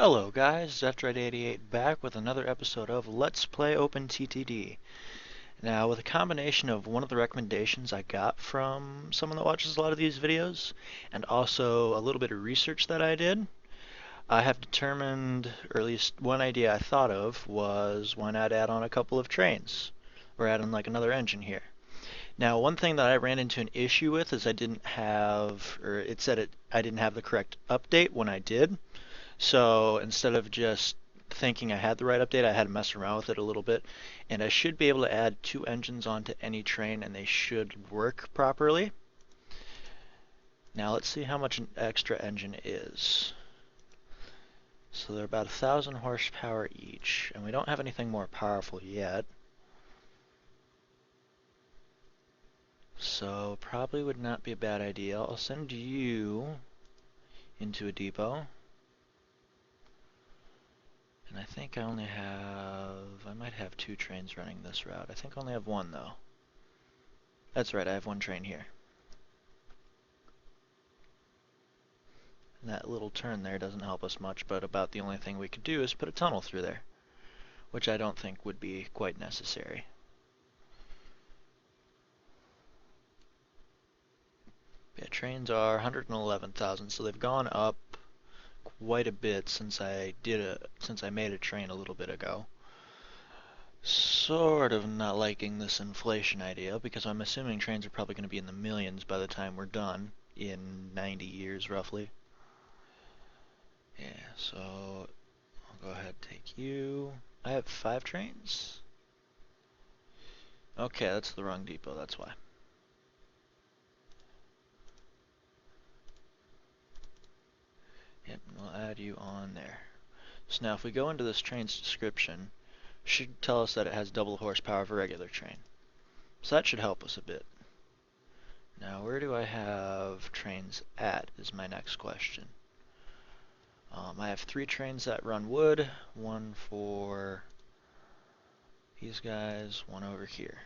Hello guys, Zetroid88 back with another episode of Let's Play OpenTTD. Now, with a combination of one of the recommendations I got from someone that watches a lot of these videos, and also a little bit of research that I did, I have determined, or at least one idea I thought of, was why not add on a couple of trains, or add on like another engine here. Now, one thing that I ran into an issue with is I didn't have, or it said I didn't have the correct update when I did. So instead of just thinking I had the right update, I had to mess around with it a little bit. And I should be able to add two engines onto any train and they should work properly. Now let's see how much an extra engine is. So they're about 1,000 horsepower each, and we don't have anything more powerful yet. So probably would not be a bad idea. I'll send you into a depot. And I think I might have two trains running this route. I think I only have one though. That's right, I have one train here. And that little turn there doesn't help us much, but about the only thing we could do is put a tunnel through there, which I don't think would be quite necessary. Yeah, trains are 111,000, so they've gone up quite a bit since I made a train a little bit ago. Sort of not liking this inflation idea because I'm assuming trains are probably going to be in the millions by the time we're done in 90 years roughly. Yeah, so I'll go ahead and take you. I have 5 trains? Okay, that's the wrong depot, that's why. Yep, we'll add you on there. So now if we go into this train's description, it should tell us that it has double horsepower of a regular train. So that should help us a bit. Now where do I have trains at is my next question. I have 3 trains that run wood, one for these guys, one over here.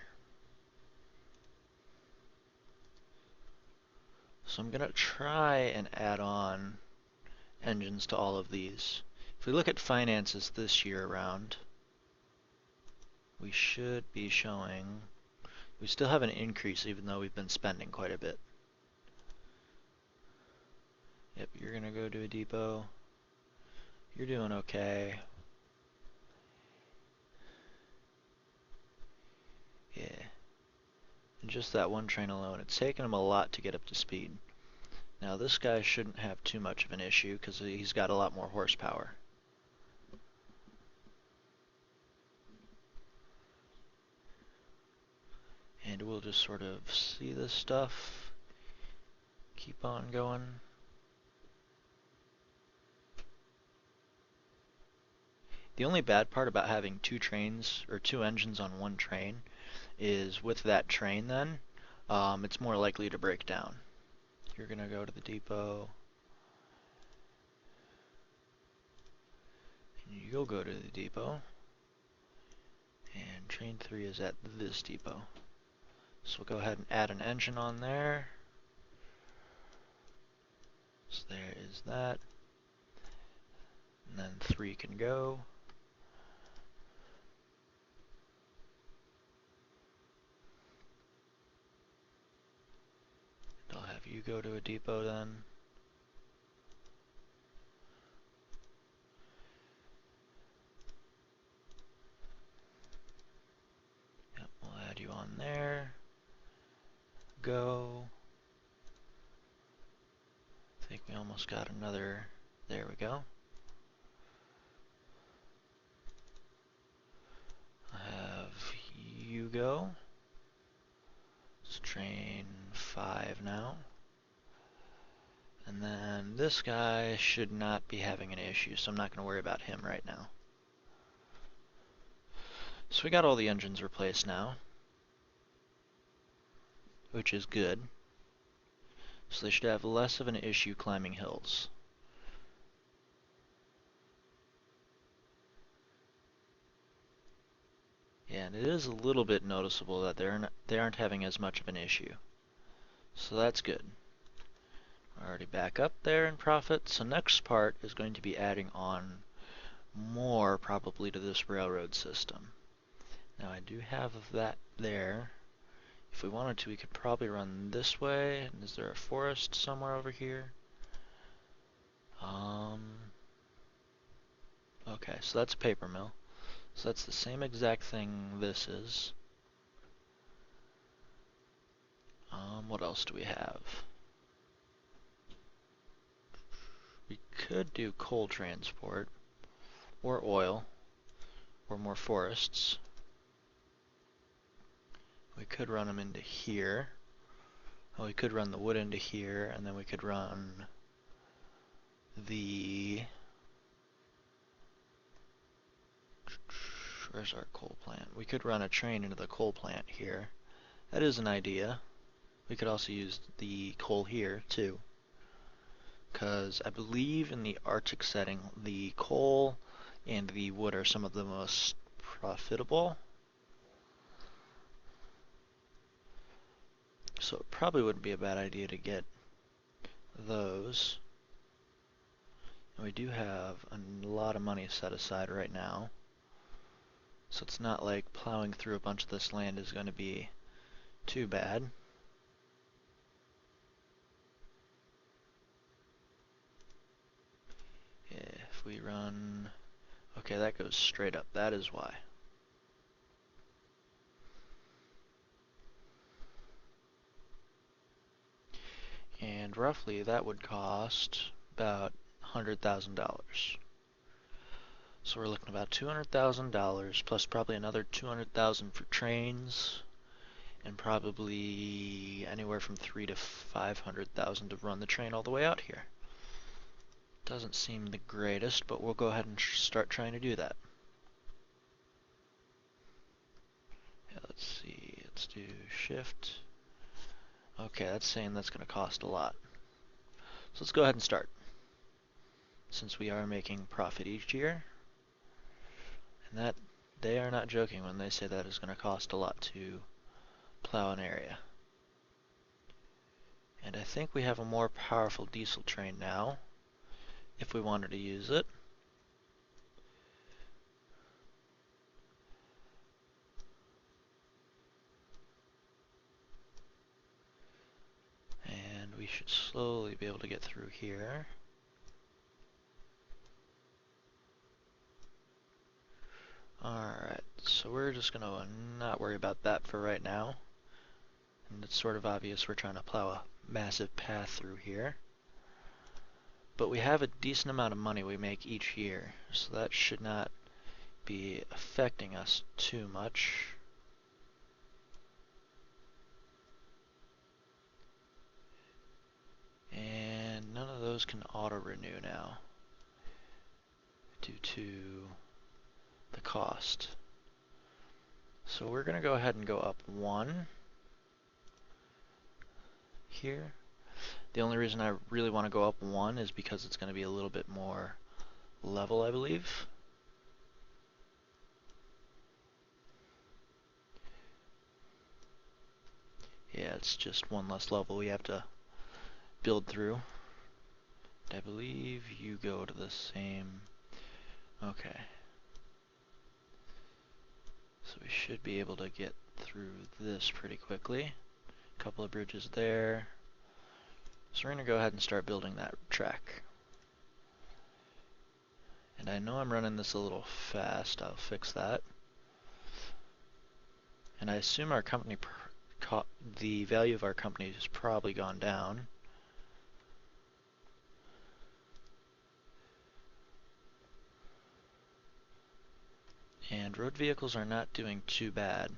So I'm going to try and add on engines to all of these. If we look at finances this year around, we should be showing, we still have an increase even though we've been spending quite a bit. Yep, you're going to go to a depot. You're doing okay. Yeah. And just that one train alone, it's taken him a lot to get up to speed. Now this guy shouldn't have too much of an issue because he's got a lot more horsepower. And we'll just sort of see this stuff, keep on going. The only bad part about having 2 trains, or 2 engines on one train, is with that train then, it's more likely to break down. You're going to go to the depot, and you'll go to the depot, and train 3 is at this depot. So we'll go ahead and add an engine on there. So there is that. And then 3 can go. And I'll have you go to a depot then. Yep, we'll add you on there. Go. I think we almost got another. There we go. Have you go. It's train 5 now. And then this guy should not be having an issue, so I'm not going to worry about him right now. So we got all the engines replaced now, which is good. So they should have less of an issue climbing hills. Yeah, and it is a little bit noticeable that they aren't having as much of an issue. So that's good. Already back up there in profit. So next part is going to be adding on more probably to this railroad system. Now I do have that there. If we wanted to, we could probably run this way. And is there a forest somewhere over here? Okay, so that's a paper mill. So that's the same exact thing this is. What else do we have? We could do coal transport, or oil, or more forests. We could run them into here. Well, we could run the wood into here, and then we could run the... Where's our coal plant? We could run a train into the coal plant here. That is an idea. We could also use the coal here, too. Because I believe in the Arctic setting, the coal and the wood are some of the most profitable. So it probably wouldn't be a bad idea to get those. And we do have a lot of money set aside right now. So it's not like plowing through a bunch of this land is going to be too bad. If we run... Okay, that goes straight up. That is why. And roughly that would cost about $100,000. So we're looking at about $200,000 plus probably another $200,000 for trains, and probably anywhere from $300,000 to $500,000 to run the train all the way out here. Doesn't seem the greatest, but we'll go ahead and start trying to do that. Yeah, let's see. Let's do shift. Okay, that's saying that's going to cost a lot. So let's go ahead and start, since we are making profit each year. And that, they are not joking when they say that is going to cost a lot to plow an area. And I think we have a more powerful diesel train now, if we wanted to use it. And we should slowly be able to get through here. Alright, so we're just going to not worry about that for right now. And it's sort of obvious we're trying to plow a massive path through here. But we have a decent amount of money we make each year, so that should not be affecting us too much. And none of those can auto-renew now due to the cost. So we're going to go ahead and go up one here. The only reason I really want to go up one is because it's going to be a little bit more level, I believe. Yeah, it's just one less level we have to build through. I believe you go to the same... Okay. So we should be able to get through this pretty quickly. A couple of bridges there. So we're going to go ahead and start building that track. And I know I'm running this a little fast. I'll fix that. And I assume our company, the value of our company has probably gone down. And road vehicles are not doing too bad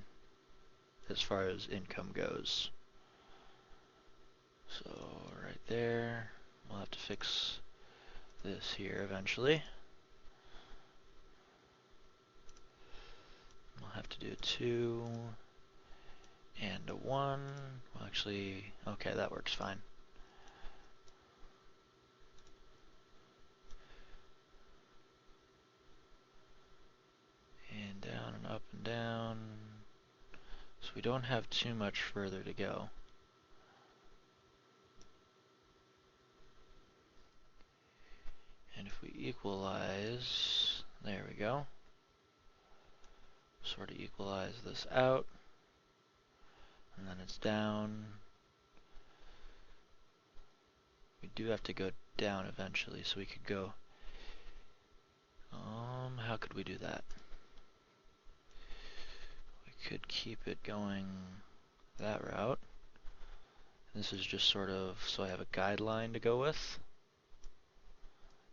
as far as income goes. So right there, we'll have to fix this here eventually. We'll have to do a 2 and a 1. Well, actually, okay, that works fine. And down and up and down. So we don't have too much further to go. equalize, there we go. Sort of equalize this out, and then it's down. We do have to go down eventually, so we could go, how could we do that? We could keep it going that route. This is just sort of, so I have a guideline to go with.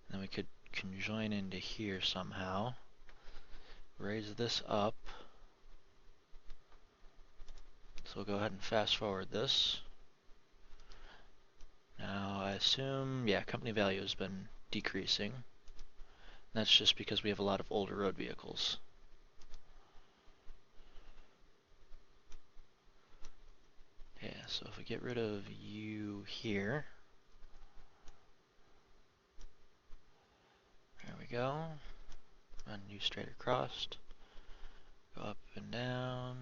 And then we could conjoin into here somehow. Raise this up. So we'll go ahead and fast forward this. Now I assume, yeah, company value has been decreasing. That's just because we have a lot of older road vehicles. Yeah, so if we get rid of you here, there we go. Run you straight across. Go up and down.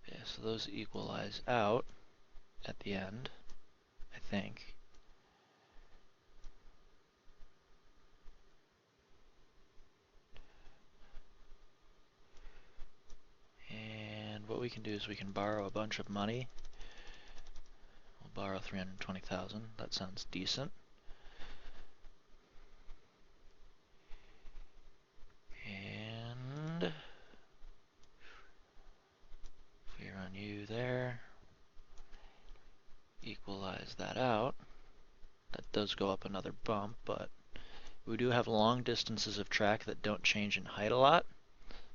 Yeah, so those equalize out at the end, I think. And what we can do is we can borrow a bunch of money. We'll borrow 320,000. That sounds decent. And if we run you there, equalize that out. That does go up another bump, but we do have long distances of track that don't change in height a lot,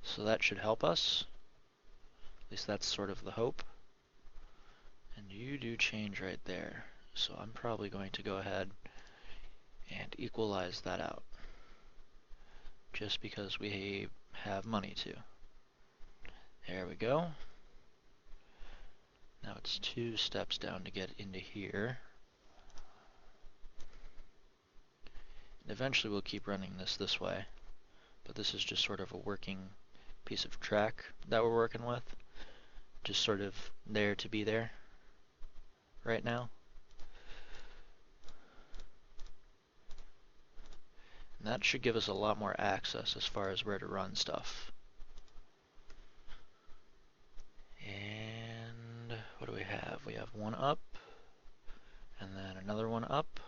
so that should help us. At least that's sort of the hope. And you do change right there, so I'm probably going to go ahead and equalize that out, just because we have money to. There we go. Now it's 2 steps down to get into here. And eventually we'll keep running this way, but this is just sort of a working piece of track that we're working with. Just sort of there to be there right now. And that should give us a lot more access as far as where to run stuff. And what do we have? We have one up, and then another one up,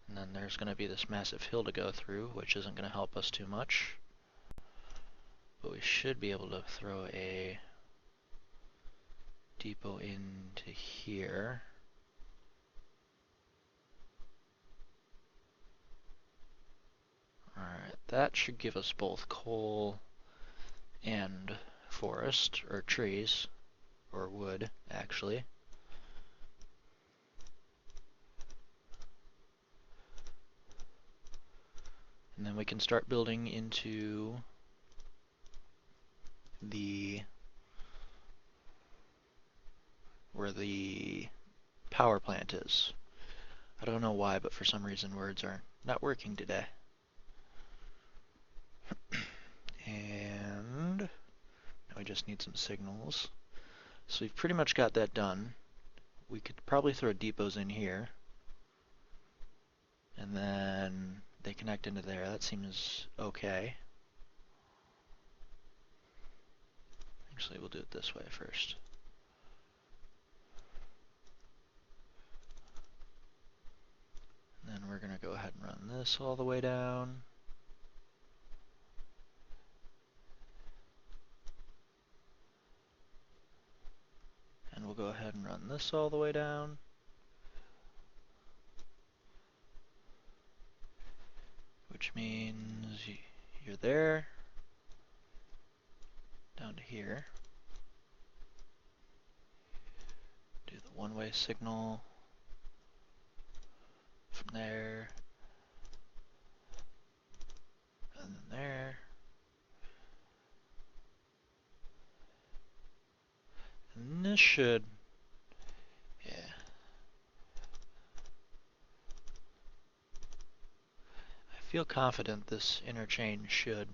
and then there's going to be this massive hill to go through, which isn't going to help us too much. But we should be able to throw a depot into here. Alright, that should give us both coal and forest, or trees, or wood, actually. And then we can start building into where the power plant is. I don't know why, but for some reason words are not working today. And now we just need some signals. So we've pretty much got that done. We could probably throw depots in here, and then they connect into there. That seems okay. Actually, we'll do it this way first. And then we're going to go ahead and run this all the way down. And we'll go ahead and run this all the way down. Which means you're there, down to here. Do the one-way signal from there, and then there. And this should, yeah. I feel confident this interchange should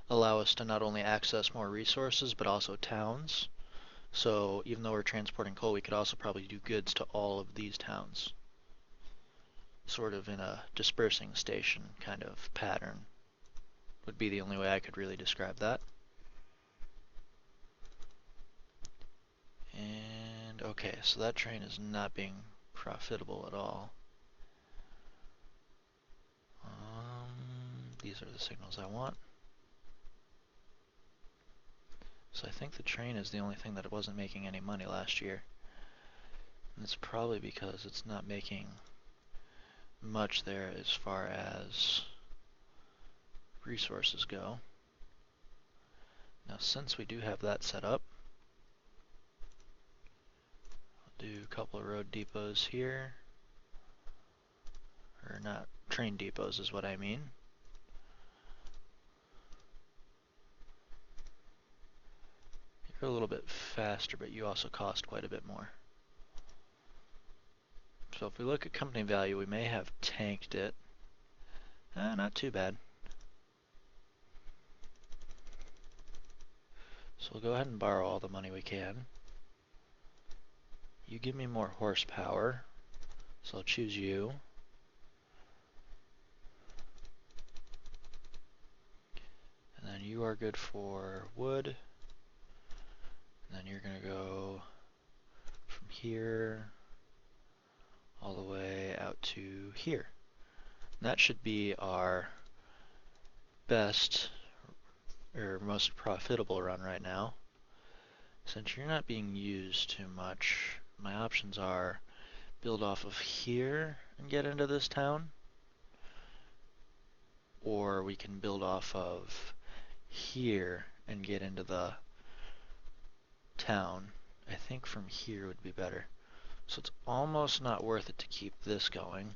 allow us to not only access more resources, but also towns. So even though we're transporting coal, we could also probably do goods to all of these towns. sort of in a dispersing station kind of pattern would be the only way I could really describe that. And okay, so that train is not being profitable at all. These are the signals I want. So I think the train is the only thing that wasn't making any money last year. And it's probably because it's not making much there as far as resources go. Now since we do have that set up, I'll do a couple of road depots here. Or not, train depots is what I mean. You're a little bit faster, but you also cost quite a bit more. So if we look at company value, we may have tanked it. Not too bad. So we'll go ahead and borrow all the money we can. You give me more horsepower, so I'll choose you. And then you are good for wood. And then you're going to go from here all the way out to here. And that should be our best or most profitable run right now. Since you're not being used too much, my options are build off of here and get into this town, or we can build off of here and get into the town. I think from here would be better. So it's almost not worth it to keep this going,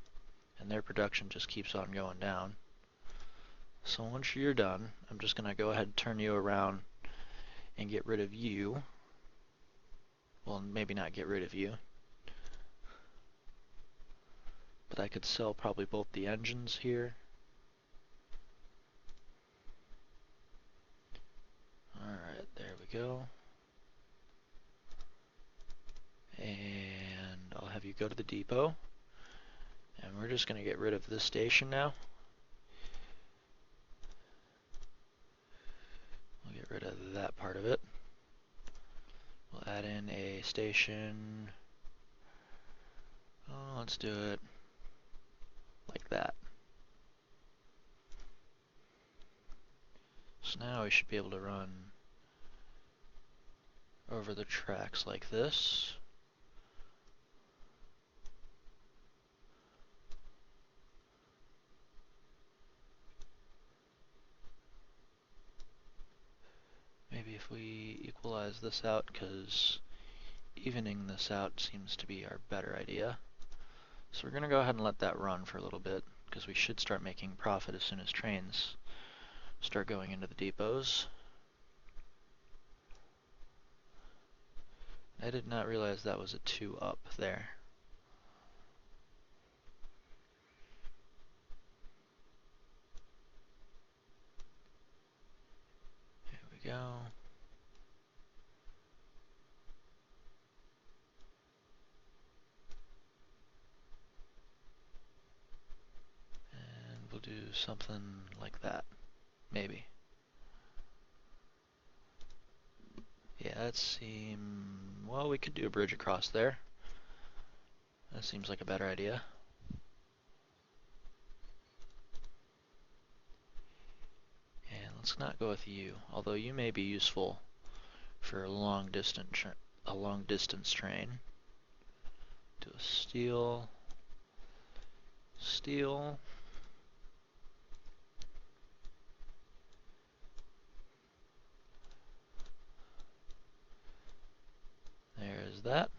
and their production just keeps on going down. So once you're done, I'm just going to go ahead and turn you around and get rid of you. Well, maybe not get rid of you, but I could sell probably both the engines here. Alright, there we go. And I'll have you go to the depot. And we're just going to get rid of this station now. We'll get rid of that part of it. We'll add in a station. Oh, let's do it like that. So now we should be able to run over the tracks like this. Maybe if we equalize this out, because evening this out seems to be our better idea. So we're going to go ahead and let that run for a little bit, because we should start making profit as soon as trains start going into the depots. I did not realize that was a 2 up there. Here we go. And we'll do something like that, maybe. Yeah, that seems... well, we could do a bridge across there. That seems like a better idea. And let's not go with you, although you may be useful for a long distance train. Do a steel, steel. There's that.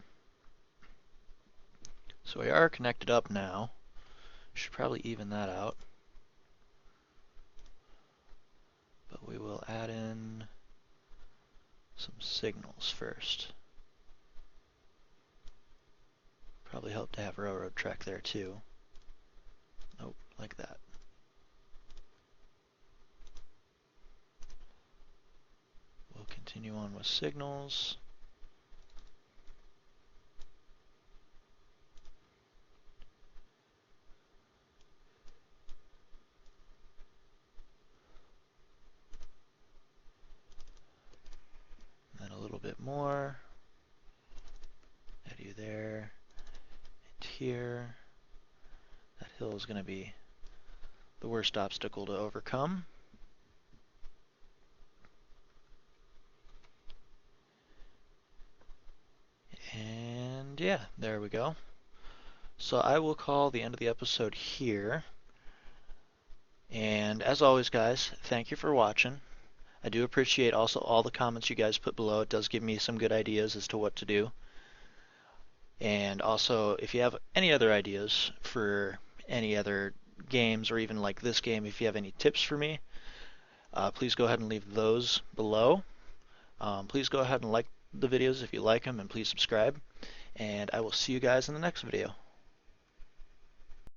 So we are connected up now. Should probably even that out. But we will add in some signals first. Probably help to have railroad track there too. Nope, like that. We'll continue on with signals. is going to be the worst obstacle to overcome. And yeah, there we go. So I will call the end of the episode here. And as always, guys, thank you for watching. I do appreciate also all the comments you guys put below. It does give me some good ideas as to what to do. And also, if you have any other ideas for any other games, or even like this game, if you have any tips for me, please go ahead and leave those below. Please go ahead and like the videos if you like them, and please subscribe. And I will see you guys in the next video.